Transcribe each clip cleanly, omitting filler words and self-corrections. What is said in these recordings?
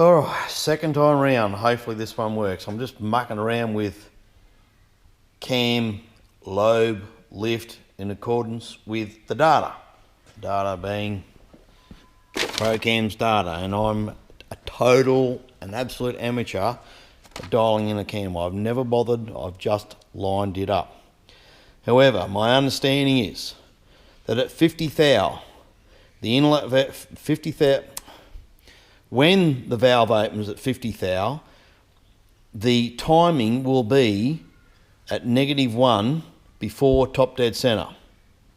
All right, second time round. Hopefully this one works. I'm just mucking around with cam, lobe, lift in accordance with the data. Data being ProCam's data, and I'm a total and absolute amateur at dialing in a cam. I've never bothered, I've just lined it up. However, my understanding is that at 50 thou, the inlet 50 thou, when the valve opens at 50 thou, the timing will be at -1 before top dead center.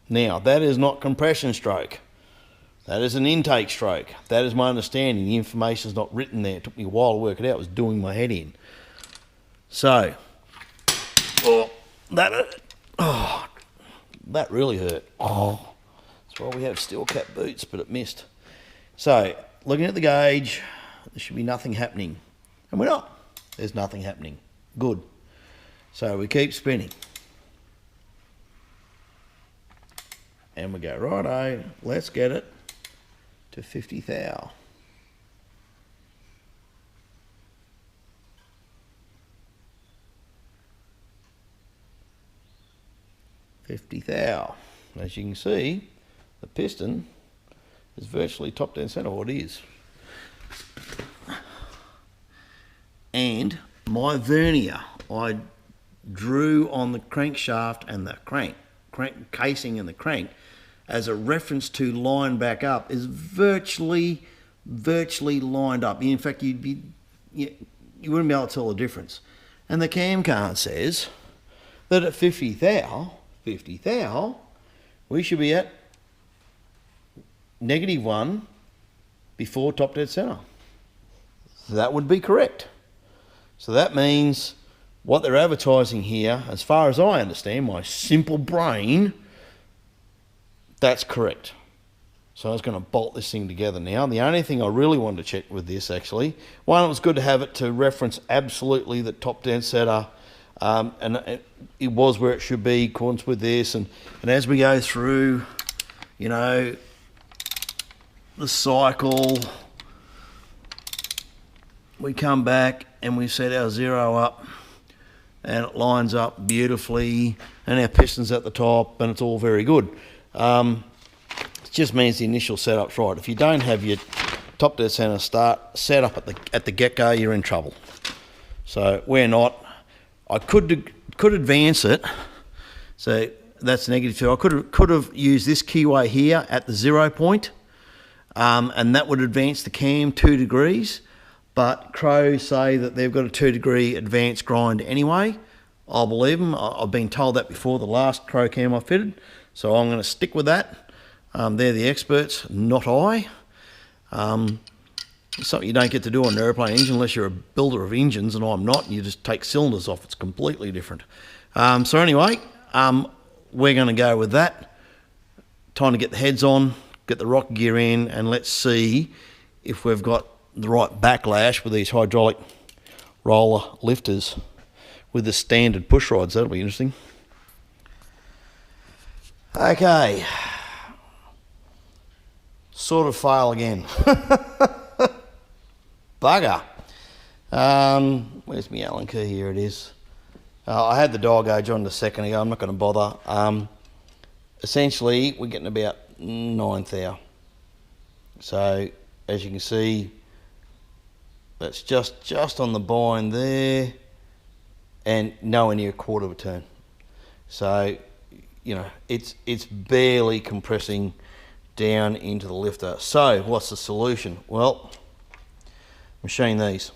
Now, that is not compression stroke. That is an intake stroke. That is my understanding. The information is not written there. It took me a while to work it out. I was doing my head in. So, that really hurt. That's why we have steel cap boots, but it missed. So, looking at the gauge, there should be nothing happening. And we're not. There's nothing happening. Good. So we keep spinning. And we go, righto, let's get it to 50 thou. As you can see, the piston is virtually top dead center, what it is. And my vernier, I drew on the crankshaft and the crank casing and the crank as a reference to line back up, is virtually lined up. In fact, you wouldn't be able to tell the difference. And the cam card says that at 50 thou, we should be at -1 before top dead center. That would be correct. So that means what they're advertising here, as far as I understand, my simple brain, that's correct. So I was going to bolt this thing together now. The only thing I really wanted to check with this, actually, one, it was good to have it to reference absolutely the top dead center, and it was where it should be, in accordance with this. And as we go through, you know, the cycle, we come back and we set our zero up and it lines up beautifully and our piston's at the top and it's all very good. It just means the initial setup's right. If you don't have your top dead center set up at the get-go, you're in trouble. So we're not. I could advance it, so that's -2. I could have used this keyway here at the 0 point, and that would advance the cam 2 degrees. But Crow say that they've got a 2 degree advanced grind anyway. I'll believe them. I've been told that before the last Crow cam I fitted, so I'm going to stick with that. They're the experts, not I. It's something you don't get to do on an airplane engine unless you're a builder of engines, and I'm not, and you just take cylinders off. It's completely different. So anyway, we're going to go with that. Time to get the heads on, get the rocket gear in, and let's see if we've got the right backlash with these hydraulic roller lifters with the standard push rods. That'll be interesting. Okay. Sort of fail again. Bugger. Where's my Allen key? Here it is. I had the dial gauge on a second ago. I'm not going to bother. Essentially, we're getting about 9 thou. So, as you can see, that's just on the bind there, and nowhere near a quarter of a turn. So, you know, it's barely compressing down into the lifter. So, what's the solution? Well, I'm showing these.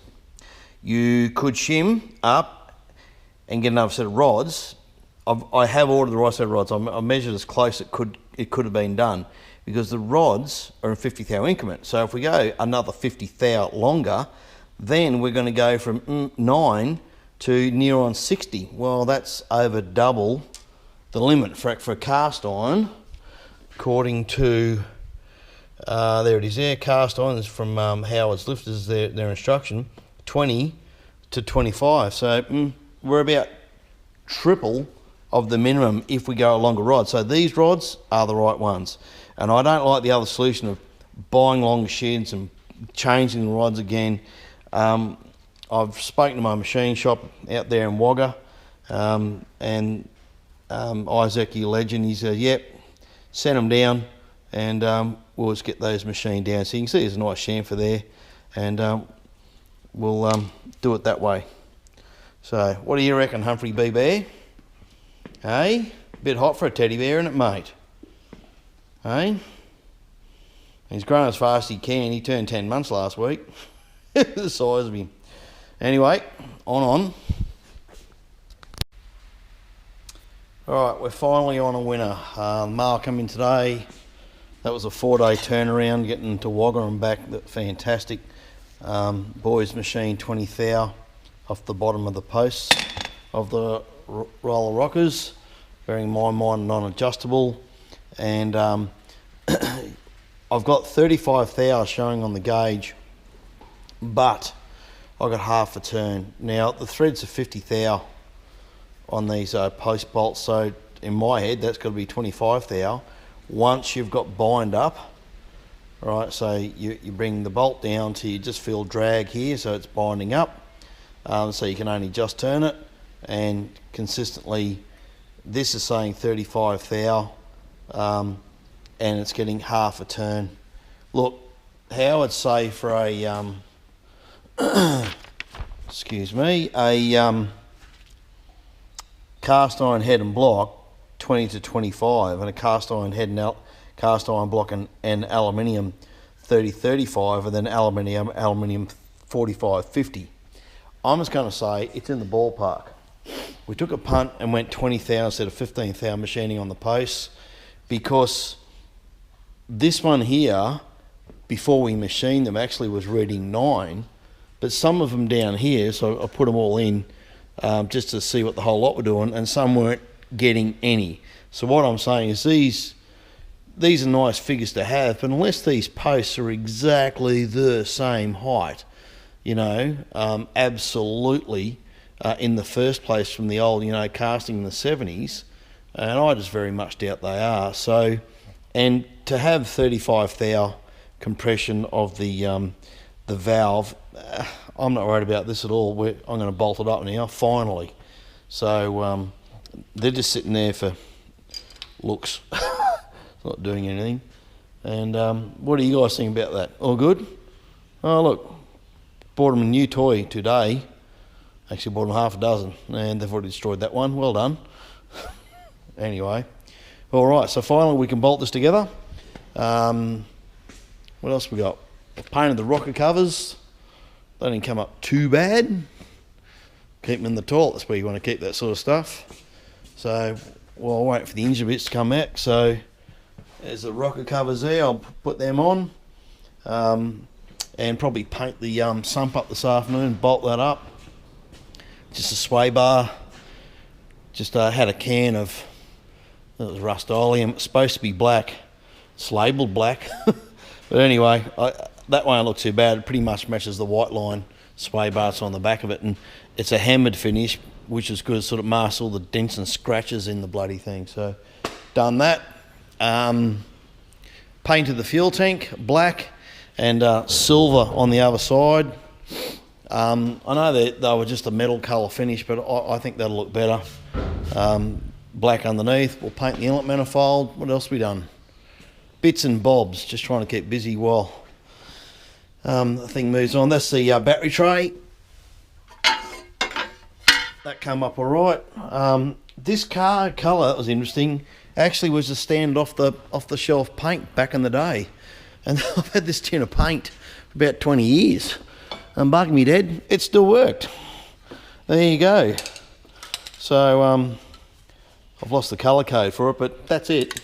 You could shim up and get another set of rods. I have ordered the right set of rods. I measured as close it could have been done, because the rods are in 50 thou increment. So if we go another 50 thou longer, then we're going to go from 9 to near on 60. Well, that's over double the limit for a cast iron, according to, there it is there, cast iron is from Howard's Lifters, their instruction, 20 to 25. So we're about triple of the minimum if we go a longer rod. So these rods are the right ones. And I don't like the other solution of buying longer sheds and changing the rods again. I've spoken to my machine shop out there in Wagga, and Isaac, your legend, he said, yep, send them down, and we'll just get those machined down. So you can see there's a nice chamfer there, and we'll do it that way. So what do you reckon, Humphrey B. Bear? Hey? Bit hot for a teddy bear, isn't it, mate? Hey? He's grown as fast as he can. He turned 10 months last week. The size of him. Anyway, on. Alright, we're finally on a winner. Mail come in today. That was a 4-day turnaround, getting to Wagga and back. Fantastic. Boys machined 20 thou off the bottom of the posts of the roller rockers. Bearing in mind, mine non-adjustable. And I've got 35 thou showing on the gauge, but I got half a turn. Now the threads are 50 thou on these post bolts, so in my head that's got to be 25 thou. Once you've got bind up, right, so you bring the bolt down till you just feel drag here, so it's binding up, so you can only just turn it, and consistently this is saying 35 thou, and it's getting half a turn. Look, how I'd say for a excuse me, a cast iron head and block, 20 to 25, and a cast iron head and cast iron block and aluminium 30-35, and then aluminium 45-50. I'm just going to say it's in the ballpark. We took a punt and went 20 thou instead of 15 thou machining on the posts, because this one here, before we machined them, actually was reading 9, but some of them down here, so I put them all in just to see what the whole lot were doing, and some weren't getting any. So what I'm saying is these are nice figures to have, but unless these posts are exactly the same height, you know, absolutely in the first place from the old, you know, casting in the 70s, and I just very much doubt they are. So, and to have 35 thou compression of the valve, I'm not worried about this at all. I'm going to bolt it up now, finally. So they're just sitting there for looks, not doing anything. And what do you guys think about that? All good? Oh look, bought them a new toy today. Actually bought them half a dozen, and they've already destroyed that one. Well done. Anyway, all right, so finally we can bolt this together. What else we got? Painted the rocker covers. They didn't come up too bad. Keep them in the toilet, that's where you want to keep that sort of stuff. So, well, I'll wait for the engine bits to come out. So, there's the rocker covers there. I'll put them on. And probably paint the sump up this afternoon, bolt that up. Just a sway bar. Just had a can of, it was Rust-Oleum. It's supposed to be black. It's labelled black. But anyway, that won't look too bad. It pretty much matches the white line sway bars on the back of it, and it's a hammered finish, which is good. It sort of masks all the dents and scratches in the bloody thing. So, done that. Painted the fuel tank black and silver on the other side. I know they were just a metal colour finish, but I think that'll look better. Black underneath. We'll paint the inlet manifold. What else have we done? Bits and bobs, just trying to keep busy while the thing moves on. That's the battery tray. That came up all right. This car colour, that was interesting, actually was a stand off the shelf paint back in the day. And I've had this tin of paint for about 20 years. And bug me dead, it still worked. There you go. So I've lost the colour code for it, but that's it.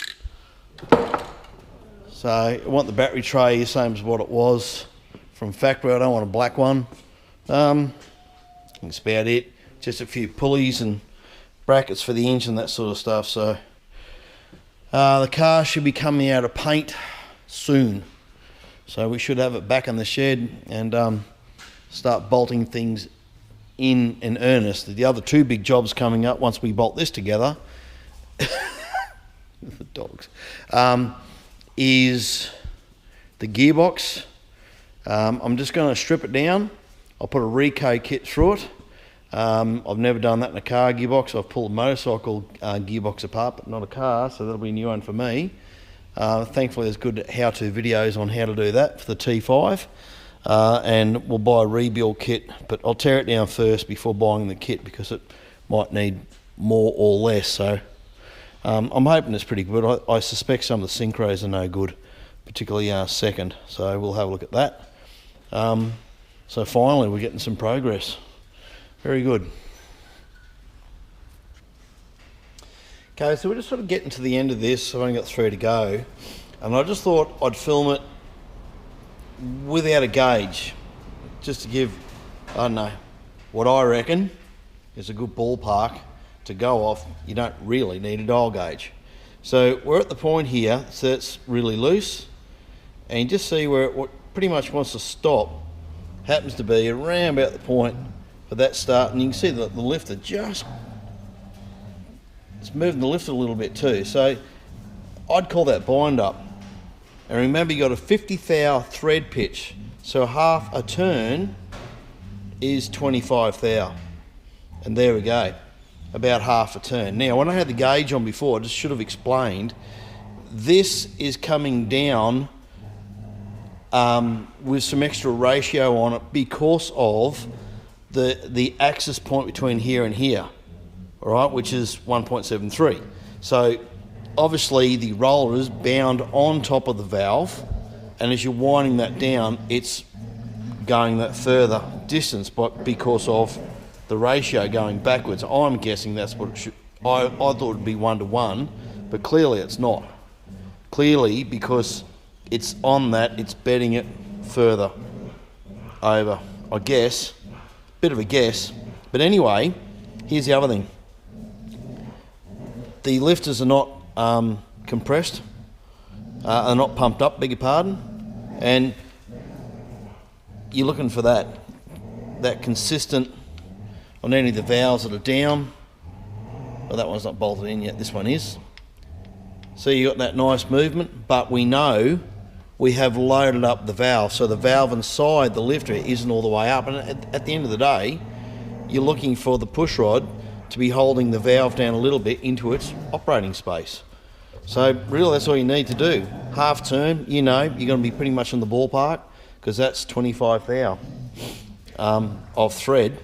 So I want the battery tray the same as what it was from factory. I don't want a black one. That's about it. Just a few pulleys and brackets for the engine, that sort of stuff. So the car should be coming out of paint soon. So we should have it back in the shed and start bolting things in earnest. The other two big jobs coming up once we bolt this together, the dogs, is the gearbox. I'm just going to strip it down. I'll put a Rico kit through it. I've never done that in a car gearbox. I've pulled a motorcycle gearbox apart, but not a car, so that'll be a new one for me. Thankfully there's good how-to videos on how to do that for the T5. And we'll buy a rebuild kit, but I'll tear it down first before buying the kit because it might need more or less. So I'm hoping it's pretty good. I suspect some of the synchros are no good, particularly second. So we'll have a look at that. So finally we're getting some progress. Very good. Okay, so we're just sort of getting to the end of this. I've only got 3 to go, and I just thought I'd film it without a gauge, just to give, I don't know, what I reckon is a good ballpark to go off. You don't really need a dial gauge. So we're at the point here, so it's really loose, and you just see where it pretty much wants to stop. Happens to be around about the point of that start, and you can see that the lifter just, it's moving the lifter a little bit too. So I'd call that bind up. And remember, you got a 50 thou thread pitch, so half a turn is 25 thou. And there we go, about half a turn. Now, when I had the gauge on before, I just should have explained, this is coming down with some extra ratio on it because of the axis point between here and here, all right, which is 1.73. So obviously the roller is bound on top of the valve, and as you're winding that down, it's going that further distance, but because of the ratio going backwards, I'm guessing that's what it should. I thought it would be 1-to-1, but clearly it's not. Clearly, because it's on that, it's bedding it further over, I guess. Bit of a guess. But anyway, here's the other thing. The lifters are not compressed, are not pumped up, beg your pardon, and you're looking for that consistent on any of the valves that are down. Well, that one's not bolted in yet, this one is. So you got that nice movement, but we know we have loaded up the valve, so the valve inside the lifter isn't all the way up, and at the end of the day, you're looking for the push rod to be holding the valve down a little bit into its operating space. So really that's all you need to do. Half turn, you know, you're going to be pretty much in the ballpark, because that's 25 thou of thread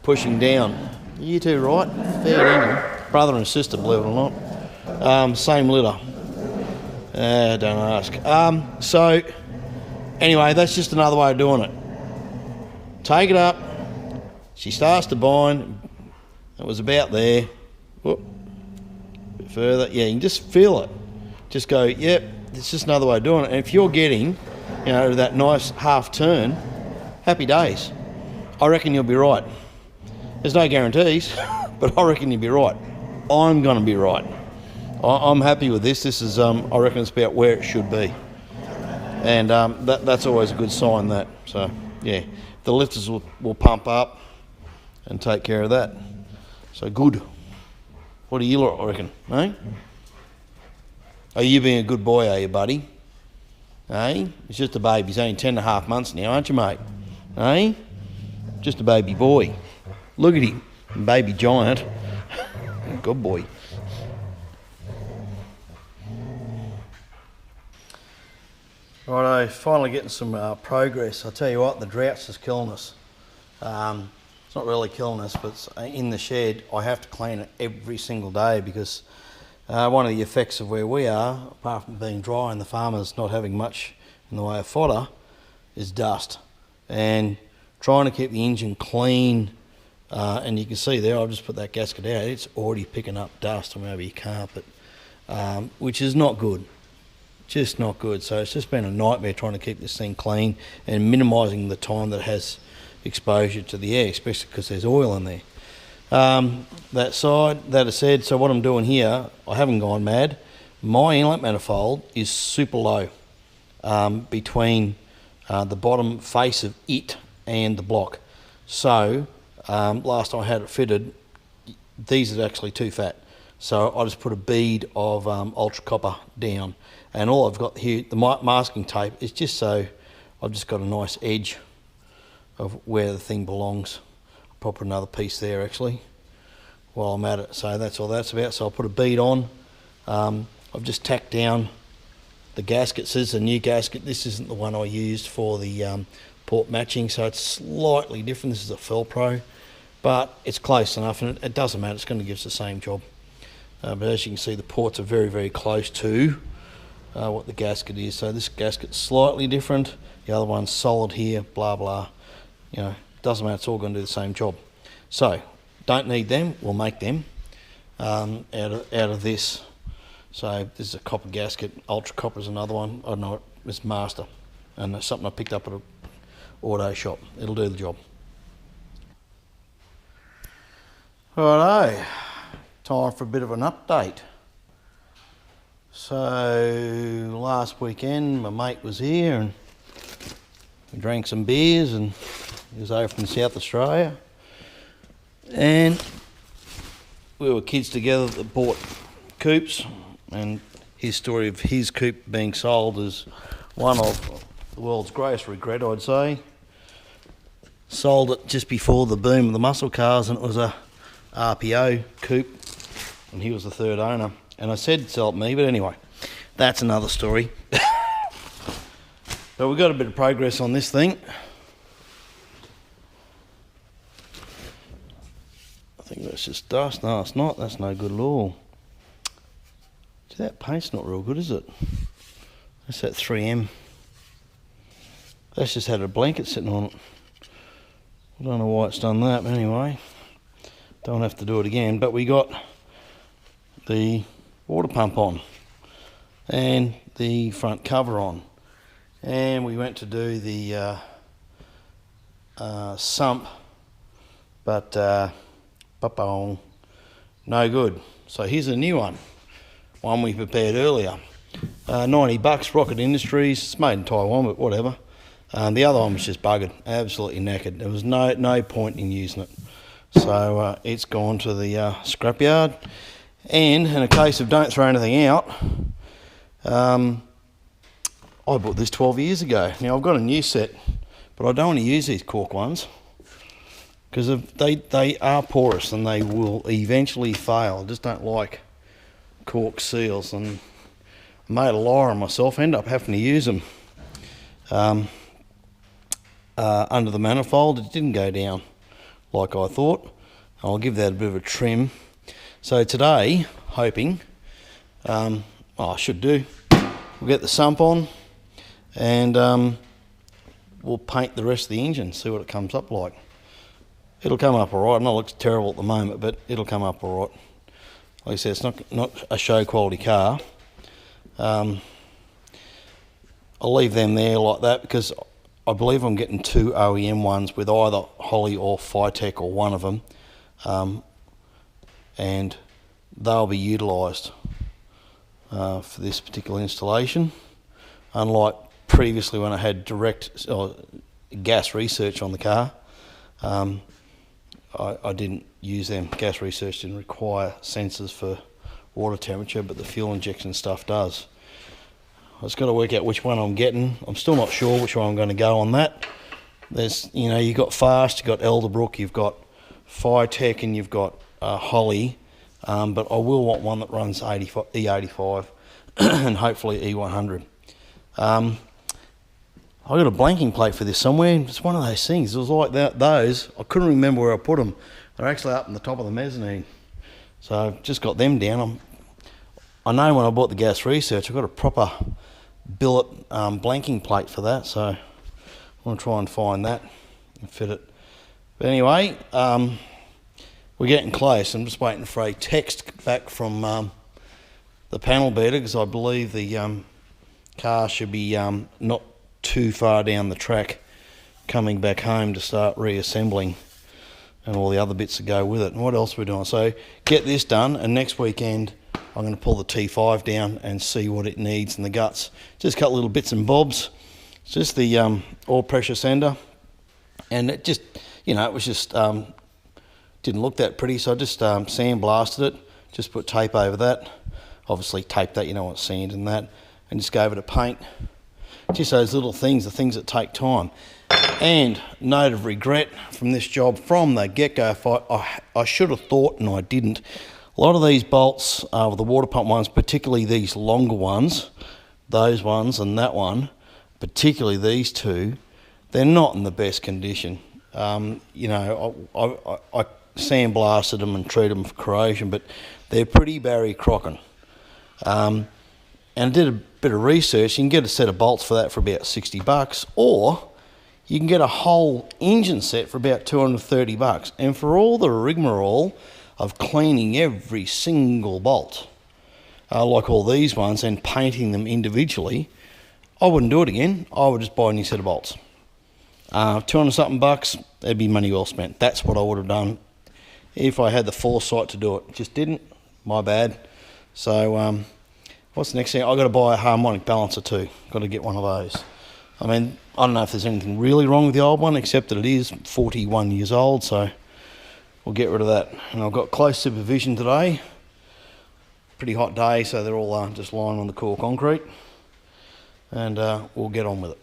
pushing down. You two right? Fair dinkum. Brother and sister, believe it or not. Same litter. Don't ask. So anyway, that's just another way of doing it. Take it up. She starts to bind. It was about there. Whoop. A bit further. Yeah, you can just feel it. Just go, yep, it's just another way of doing it. And if you're getting, you know, that nice half turn, happy days. I reckon you'll be right. There's no guarantees, but I reckon you'll be right. I'm going to be right. I'm happy with this. This is, I reckon it's about where it should be. And that's always a good sign, that. So, yeah, the lifters will pump up and take care of that. So good. What do you lot reckon, eh? Are you being a good boy, are you, buddy? Eh? It's just a baby. He's only 10.5 months now, aren't you, mate? Eh? Just a baby boy. Look at him. Baby giant. Good boy. Righto, finally getting some progress. I'll tell you what, the drought's just killing us. It's not really killing us, but it's in the shed, I have to clean it every single day, because one of the effects of where we are, apart from being dry and the farmers not having much in the way of fodder, is dust. And trying to keep the engine clean, and you can see there, I've just put that gasket out, it's already picking up dust on maybe your carpet, which is not good. Just not good. So it's just been a nightmare trying to keep this thing clean and minimising the time that it has exposure to the air, especially because there's oil in there. That side, that is said, so what I'm doing here, I haven't gone mad. My inlet manifold is super low between the bottom face of it and the block. So last time I had it fitted, these are actually too fat. So I just put a bead of ultra copper down, and all I've got here, the masking tape, is just so I've just got a nice edge of where the thing belongs. I'll put another piece there actually while I'm at it. So that's all that's about. So I'll put a bead on. I've just tacked down the gaskets. This is a new gasket. This isn't the one I used for the port matching, so it's slightly different. This is a Felpro, but it's close enough, and it doesn't matter. It's going to give us the same job. But as you can see, the ports are very, very close to what the gasket is. So this gasket's slightly different. The other one's solid here, blah, blah. You know, doesn't matter. It's all going to do the same job. So don't need them. We'll make them out of this. So this is a copper gasket. Ultra copper is another one. I don't know, it's Master. And it's something I picked up at an auto shop. It'll do the job. Righto, time for a bit of an update. So last weekend my mate was here and we drank some beers, and he was over from South Australia. And we were kids together that bought coupes, and his story of his coupe being sold is one of the world's greatest regret, I'd say. Sold it just before the boom of the muscle cars, and it was a RPO coupe, and he was the third owner. And I said sell it me, but anyway, that's another story. But we've got a bit of progress on this thing. I think that's just dust. No, it's not. That's no good at all. See, that paint's not real good, is it? That's that 3M. That's just had a blanket sitting on it. I don't know why it's done that, but anyway, don't have to do it again. But we got the water pump on and the front cover on, and we went to do the sump, but no good. So here's a new one we prepared earlier. 90 bucks, Rocket Industries. It's made in Taiwan, but whatever. The other one was just buggered, absolutely knackered. There was no point in using it. So it's gone to the scrapyard. And in a case of don't throw anything out, I bought this 12 years ago. Now I've got a new set, but I don't want to use these cork ones because they are porous and they will eventually fail. I just don't like cork seals, and I made a liar on myself. End up having to use them under the manifold. It didn't go down like I thought. I'll give that a bit of a trim. So today, hoping, I should do, we'll get the sump on and we'll paint the rest of the engine, see what it comes up like. It'll come up alright. I know it looks terrible at the moment, but it'll come up alright. Like I said, it's not a show quality car. I'll leave them there like that because I believe I'm getting 2 OEM ones with either Holly or Phytech or one of them, and they'll be utilised for this particular installation. Unlike previously when I had direct gas research on the car, I didn't use them. Gas research didn't require sensors for water temperature, but the fuel injection stuff does. I've just got to work out which one I'm getting. I'm still not sure which one I'm going to go on that. There's, you know, you've got Fast, you've got Elderbrook, you've got Phytech, and you've got Holly, but I will want one that runs E85 and hopefully E100. I got a blanking plate for this somewhere. It's one of those things. It was like those. I couldn't remember where I put them. They're actually up in the top of the mezzanine. So I've just got them down. I know when I bought the gas research, I got a proper billet blanking plate for that. So I want to try and find that and fit it. But anyway, we're getting close. I'm just waiting for a text back from the panel beater because I believe the car should be not too far down the track coming back home to start reassembling and all the other bits that go with it. And what else are we doing? So get this done, and next weekend I'm going to pull the T5 down and see what it needs in the guts. Just a couple little bits and bobs. It's just the oil pressure sender, and it just, you know, it was just didn't look that pretty, so I just sandblasted it, just put tape over that. Obviously tape that, you know what, sand and that, and just gave it a paint. just those little things, the things that take time. And note of regret from this job from the get-go, I should have thought and I didn't. A lot of these bolts, with the water pump ones, particularly these longer ones, those ones and that one, particularly these two, they're not in the best condition. You know, I sandblasted them and treated them for corrosion, but they're pretty Barry Crocken. And I did a bit of research. You can get a set of bolts for that for about $60, or you can get a whole engine set for about $230. And for all the rigmarole of cleaning every single bolt, like all these ones, and painting them individually, I wouldn't do it again. I would just buy a new set of bolts. 200 something bucks, that'd be money well spent. That's what I would have done if I had the foresight to do it. Just didn't, my bad. So what's the next thing? I've got to buy a harmonic balancer too. Got to get one of those. I mean, I don't know if there's anything really wrong with the old one, except that it is 41 years old, so we'll get rid of that. And I've got close supervision today. Pretty hot day, so they're all just lying on the core concrete. And we'll get on with it.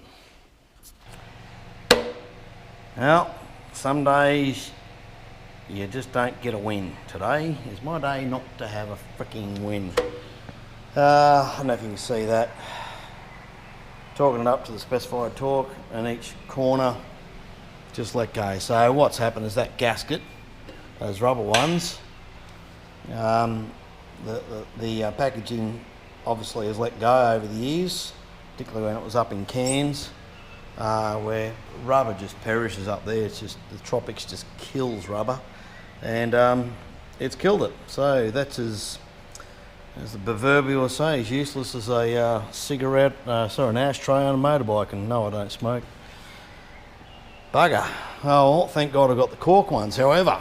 Now, some days you just don't get a win. Today is my day not to have a freaking win. I don't know if you can see that. Torquing it up to the specified torque, and each corner just let go. So what's happened is that gasket, those rubber ones, the packaging obviously has let go over the years, particularly when it was up in Cairns, where rubber just perishes up there. It's just, the tropics just kills rubber, and it's killed it. So that's as the proverbial say, as useless as a cigarette, an ashtray on a motorbike. And no, I don't smoke. Bugger. Oh, well, thank God I got the cork ones. However,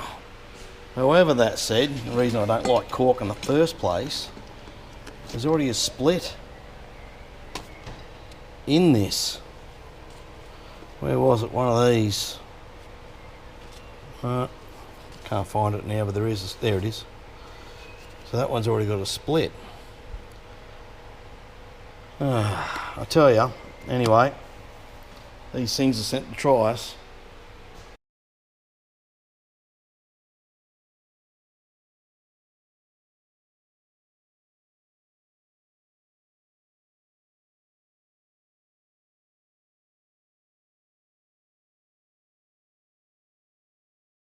that said, the reason I don't like cork in the first place, there's already a split in this. Where was it? One of these. Can't find it now, but there is. There it is. So that one's already got a split. I tell you, anyway, these things are sent to try us.